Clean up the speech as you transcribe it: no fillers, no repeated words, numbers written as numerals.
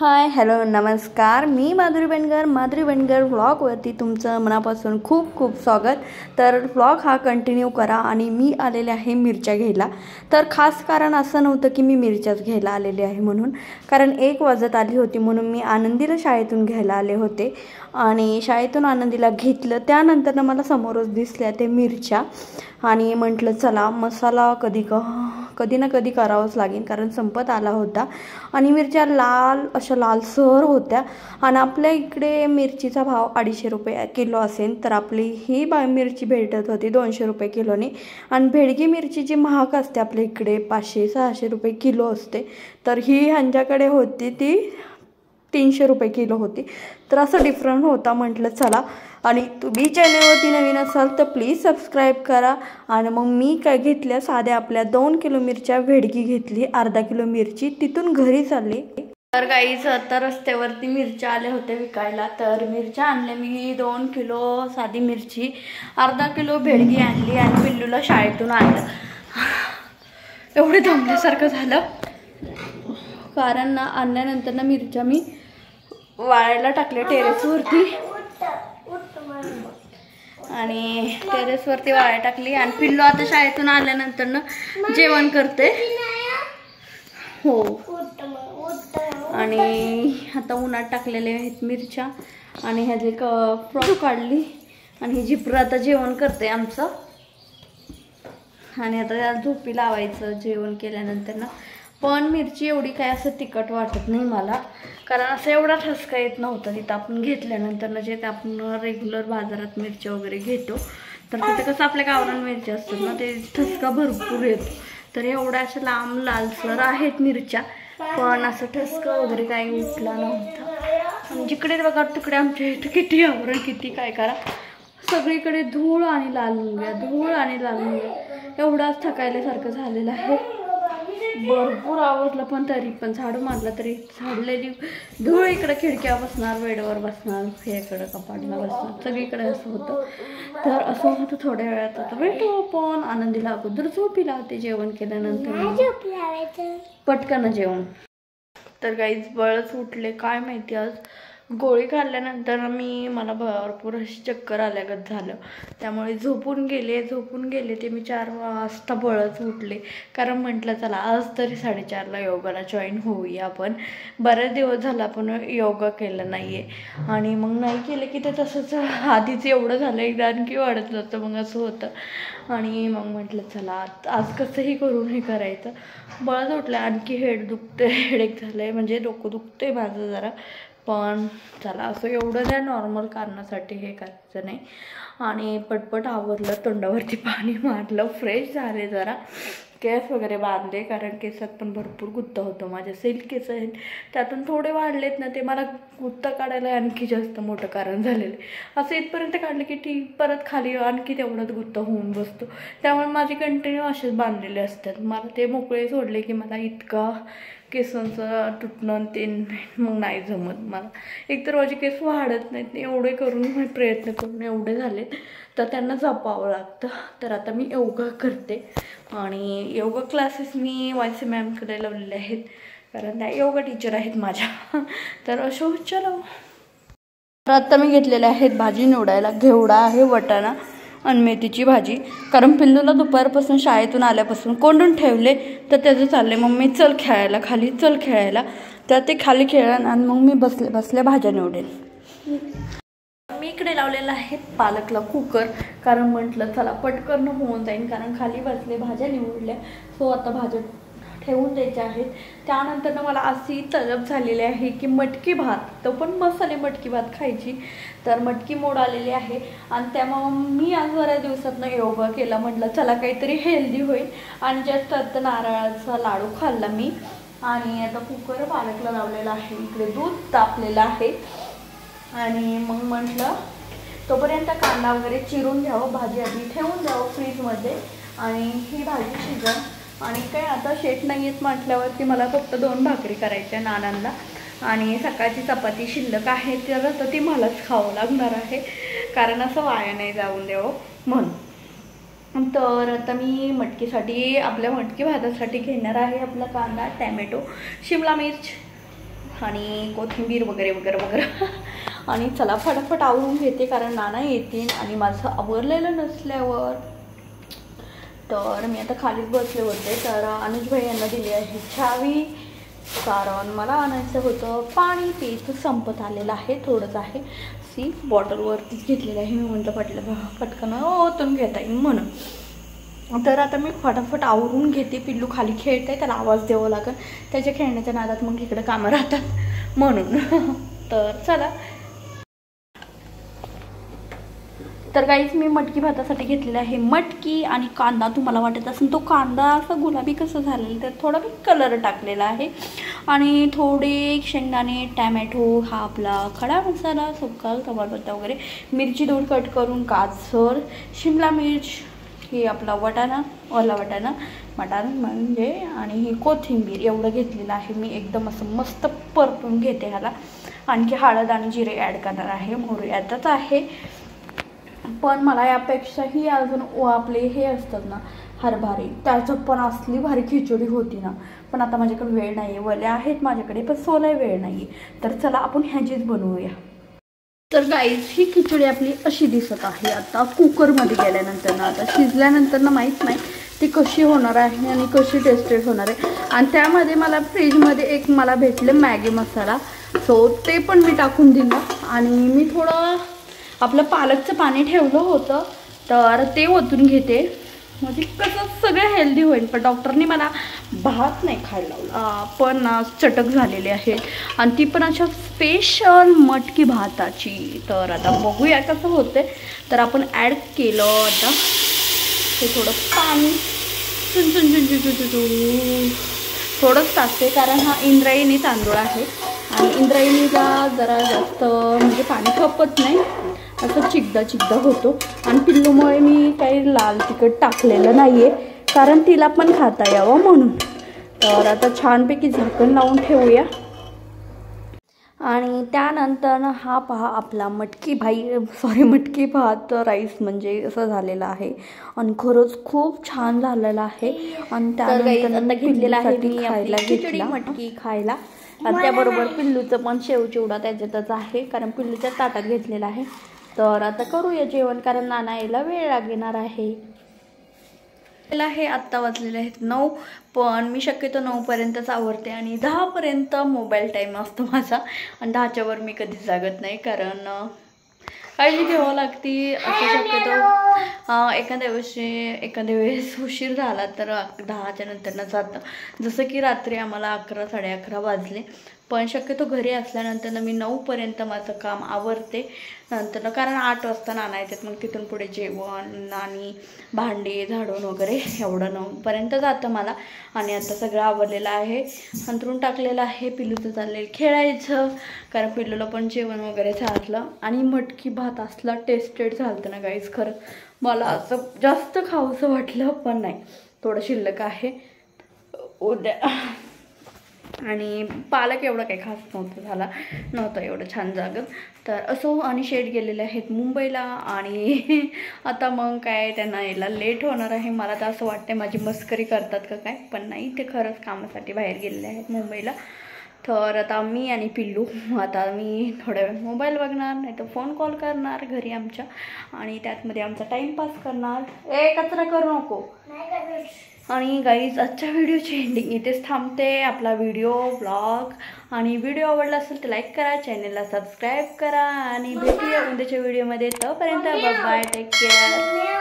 Hi hello नमस्कार, मी माधुरी बेनगर व्लॉगवरती तुमचं मनापासून खूप खूप स्वागत। तर व्लॉग हा कंटिन्यू करा। आणि मी आलेले आहे मिरच्या घ्यायला। तर खास कारण असं नव्हतं की मी मिरच्याच घ्यायला आलेले आहे म्हणून, कारण 1 वाजत आली होती म्हणून मी आनंदीला शाळेतून घ्यायला आले होते। आणि शाळेतून आनंदीला घेतलं, त्यानंतर मला समोरच दिसल्या ते मिरच्या आणि म्हटलं चला मसाला कधी ना कधी करावंच लागेल, कारण संपत आला होता। आणि मिरच्या अशा लालसर होत्या। आणि आपल्या इकडे मिरचीचा भाव 250 रुपये किलो असेल, तर आपली ही मिरची भेटत होती 200 रुपये किलोने। आणि भेडगी मिरची जी महाग असते आपल्या इकडे 500-600 रुपये किलो असते, तर ही ह्यांच्याकडे होती ती 300 रुपये किलो होती। तर असं डिफरंट होता। म्हटलं चला, आणि तुम्ही चॅनलवरती नवीन असाल तर प्लीज सबस्क्राईब करा। आणि मग मी काय घेतल्या, साध्या आपल्या 2 किलो मिरच्या भेडगी घेतली, अर्धा किलो मिरची तिथून घरी चालली। तर गाईच आता रस्त्यावरती मिरच्या आल्या होत्या विकायला, तर मिरच्या आणल्या मी 2 किलो साधी मिरची, अर्धा किलो भेडगी आणली आणि पिल्लूला शाळेतून आणलं। एवढे दमल्यासारखं झालं, कारण ना आणल्यानंतर ना मिरच्या मी वाळायला टाकले टेरेसवरती, आणि टेरेसवरती वाळायला टाकली। आणि पिल्लू आता शाळेतून आल्यानंतर ना जेवण करते हो। आणि आता उन्हात टाकलेले आहेत मिरच्या, आणि ह्याची फ्रॉक काढली, आणि ही झिपर आता जेवण करते आमचं। आणि आता त्याला झोपी लावायचं जेवण केल्यानंतर ना। पण मिरची एवढी काय असं तिखट वाटत नाही मला, कारण असं एवढा ठसका येत नव्हता तिथं आपण घेतल्यानंतर ना। जे आपण रेग्युलर बाजारात मिरच्या वगैरे घेतो, तर तिथे कसं आपल्या गावरान मिरच्या असतात ना, ते ठसका भरपूर येतो। तर एवढ्या अशा लांब लालसर आहेत मिरच्या, पण असं ठसका वगैरे काही उठला नव्हता। आणि जिकडे बघा तिकडे आमच्या इथं किती आवरण, किती काय करा, सगळीकडे धूळ आणि लाल मुंग्या, एवढाच थकायल्यासारखं झालेलं आहे। भरपूर आवडलं, पण तरी पण झाडू मारलं तरी झाडलेली धूळ इकडे खिडक्या बसणार, बेडवर बसणार, इकडे कपाटला बसणार, सगळीकडे असं होतं। तर असं होतं थोड्या वेळात आता भेटू, पण आनंदीला अगोदर झोपी लावते जेवण केल्यानंतर, पटकन जेवण। तर गाईच बळच उठले काय माहिती, आज गोळी खाल्ल्यानंतर मला भरपूर अशी चक्कर आल्यागत झालं, त्यामुळे झोपून गेले ते मी 4 वाजता बळच उठले। कारण म्हटलं चला आज तरी 4:30ला योगाला जॉईन होऊया आपण, बरेच दिवस झाला आपण योगा केलं नाहीये। आणि मग नाही केलं की ते तसंच आधीच एवढं झालं, एकदा आणखी वाढत जातं, मग असं होतं। आणि मग म्हटलं चला आज कसंही करून हे करायचं, बळच उठलं। आणखी हेडेक झालंय, म्हणजे डोकं दुखतंय माझं जरा, पण चला असं एवढं त्या नॉर्मल कारणासाठी हे करायचं नाही। आणि पटपट आवरलं, तोंडावरती पाणी मारलं, फ्रेश झाले, जरा केस वगैरे बांधले, कारण केसात पण भरपूर गुत्ता होतो, माझे सिल्क केस आहेत त्यातून थोडे वाढलेत ना, ते मला गुत्ता काढायला आणखी जास्त मोठं कारण झालेलं आहे। असं इथपर्यंत काढलं की ठीक, परत खाली आणखी तेवढाच गुत्ता होऊन बसतो, त्यामुळे माझे कंटिन्यू असेच बांधलेले असतात। मला ते मोकळे सोडले की मला इतका केसांचं तुटणं ते मग नाही जमत मला। एकतर माझे केस वाढत नाहीत, एवढे करून प्रयत्न करून एवढे झाले, तर त्यांना जपावं लागतं। तर आता मी योगा करते, आणि योगा क्लासेस मी वायसी मॅमकडे लावलेले आहेत, कारण त्या योगा टीचर आहेत माझ्या। तर अशो चलो, तर आता मी घेतलेले आहेत भाजी निवडायला, घेवडा आहे, वटाणा आणि मेथीची भाजी, कारण पिल्लूला दुपारपासून शाळेतून आल्यापासून कोंडून ठेवले, तर त्याचं चाललंय मम्मी चल खेळायला, खाली चल खेळायला, तर ते खाली खेळायला, आणि मग मी बसल्या भाज्या निवडेल। मी इकडे लावलेला आहे पालकला कुकर, कारण म्हटलं चला पटकन होऊन जाईल, कारण खाली बसले भाज्या निवडल्या, सो आता भाज्या ठेवून द्यायच्या आहेत। त्यानंतर मला अशी तलब झालेली आहे की मटकी भात, तो पण मसाले मटकी भात खायची, तर मटकी मोड आलेली आहे। आणि त्यामुळे मी आज बऱ्याच दिवसातनं योगा केला, म्हटलं चला काहीतरी हेल्दी होईल, आणि जास्त आता नारळाचा लाडू खाल्ला मी। आणि आता कुकर पालकला लावलेला आहे, इकडे दूध तापलेलं आहे, आणि मग म्हटलं तोपर्यंत कांदा वगैरे चिरून घ्यावं, भाजी आधी ठेवून द्यावं फ्रीजमध्ये, आणि ही भाजी शिजन। आणि काय आता शेट नाही येत म्हटल्यावरती मला फक्त 2 भाकरी करायच्या नानांना, आणि सकाळची चपाती शिल्लक आहे, तर ती मलाच खावं लागणार आहे, कारण असं वाया नाही जाऊन द्यावं म्हणून। तर आता मी मटकीसाठी, आपल्या मटकी भातासाठी घेणार आहे आपला कांदा, टॅमॅटो, शिमला मिर्च, आणि कोथिंबीर वगैरे वगैरे वगैरे. आणि चला फटाफट आवरून घेते कारण नाना येतील आणि माझं आवरलेलं नसल्यावर. तर मी आता खालीच बसले होते. तर अनुज भाई यांना दिली आहे चावी कारण मला आणायचं होतं पाणी. ते संपत आलेलं आहे, थोडंच आहे. सी बॉटलवरतीच घेतलेलं आहे मी. म्हटलं पटकन ओतून घेता येईल म्हणून. तर आता मी फटाफट आवरून घेते. पिल्लू खाली खेळत आहे, त्याला आवाज द्यावा लागेल. त्याच्या खेळण्याच्या नादात मग इकडे कामं राहतात म्हणून. तर चला. तर गाईज मी मटकी भातासाठी घेतलेला आहे मटकी आणि कांदा. तुम्हाला वाटत असेल तो कांदा असा गुलाबी कसं झालेला, तर थोडा मी कलर टाकलेला आहे. आणि थोडे शेंगदाणे, टॅमॅटो, हा आपला खडा मसाला, सुका तमालपत्ता वगैरे, मिरची 2 कट करून, गाजर, शिमला मिर्च, हे आपला वटाणा, ओला वटाणा, मटार म्हणजे, आणि ही कोथिंबीर एवढं घेतलेलं आहे मी. एकदम असं मस्त परतून घेते ह्याला. आणखी हळद आणि जिरे ॲड करणार आहे. मोहरी यातच आहे. पण मला यापेक्षाही अजून आपले हे असतात ना हरभरे, त्याचं पण असली भारी खिचडी होती ना. पण आता माझ्याकडे वेळ नाही आहे. वले आहेत माझ्याकडे पण सोलाय वेळ नाही आहे. तर चला आपण ह्याचीच बनवूया. तर गाईज ही खिचडी आपली अशी दिसत आहे आता कुकरमध्ये गेल्यानंतर ना. आता शिजल्यानंतर ना माहीत नाही ती कशी होणार आहे आणि कशी टेस्टेड होणार आहे. आणि त्यामध्ये मला फ्रीजमध्ये एक मला भेटले मॅगी मसाला, सो ते पण मी टाकून दिलं. आणि मी थोडं आपलं पालकचं पाणी ठेवलं होतं तर ते ओतून घेते. म्हणजे कसं सगळं हेल्दी होईल. पण डॉक्टरनी मला भात नाही खायला लावला, पण चटक झालेले आहेत आणि ती पण अशा स्पेशल मटकी भाताची. तर आता बघूया कसं होते. तर आपण ॲड केलं आता हे थोडं पाणी, थोडंच टाकते कारण हा इंद्रायणी तांदूळ आहे आणि इंद्रायणीला जरा जास्त म्हणजे पाणी खपत नाही, असं चिकदा होतो. आणि पिल्लूमुळे मी काही लाल तिखट टाकलेलं नाही आहे कारण तिला पण खाता यावं म्हणून. तर आता छानपैकी झाकण लावून ठेवूया. आणि त्यानंतर हा पहा आपला मटकी भात राईस म्हणजे असं झालेला आहे. आणि खरंच खूप छान झालेला आहे. आणि त्यानंतर घेतलेला आहे मी खायला खिचडी मटकी खायला. आणि त्याबरोबर पिल्लूचं पण शेव चिवडा त्याच्यातच आहे कारण पिल्लूच्या ताटात घेतलेला आहे. तर आता करूया जेवण कारण नाना यायला वेळ लागणार आहे. हे आत्ता वाजलेले आहेत 9, पण मी शक्यतो 9 पर्यंतच आवरते आणि 10 पर्यंत मोबाईल टाईम असतो माझा. आणि 10च्या वर मी कधीच जागत नाही कारण काळजी घ्यावं लागते. असं शक्यतो एखाद्या वेळेस उशीर झाला तर 10च्या नंतरनं जातं. जसं की रात्री आम्हाला 11 साडे 11 वाजले. पण शक्यतो घरी असल्यानंतर मी 9 पर्यंत माझं काम आवरते. नंतर कारण 8 वाजता नाना येतात, मग तिथून पुढे जेवण आणि भांडे झाडून वगैरे एवढं 9 पर्यंत जातं मला. आणि आता सगळं आवरलेलं आहे, अंथरून टाकलेलं आहे. पिल्लूचं चाललेलं खेळायचं कारण पिल्लूला पण जेवण वगैरे झालं. आणि मटकी भात असला टेस्टेड झालं ना गाईज. खरं मला असं जास्त खावंसं वाटलं पण नाही, थोडं शिल्लक आहे उद्या. आणि पालक एवढं काही खास नव्हतं एवढं छान जागत. तर असो. आणि शेट गेलेले आहेत मुंबईला आणि आता मग काय त्यांना यायला लेट होणार आहे. मला तर असं वाटतं माझी मस्करी करतात का काय, पण नाही, ते खरंच कामासाठी बाहेर गेलेले आहेत मुंबईला. तर आता मी आणि पिल्लू, आता मी थोड्या वेळ मोबाईल बघणार, नाही तर फोन कॉल करणार घरी आमच्या आणि त्यातमध्ये आमचा टाईमपास करणार. कचरा करू नको. आणि गाईज आजच्या व्हिडिओची एंडिंग इथेच थांबते. आपला व्हिडिओ ब्लॉग आणि व्हिडिओ आवडला असेल तर लाईक करा, चॅनलला सबस्क्राईब करा आणि भेटूया उद्याच्या व्हिडिओमध्ये. तोपर्यंत बाय बाय, टेक केअर.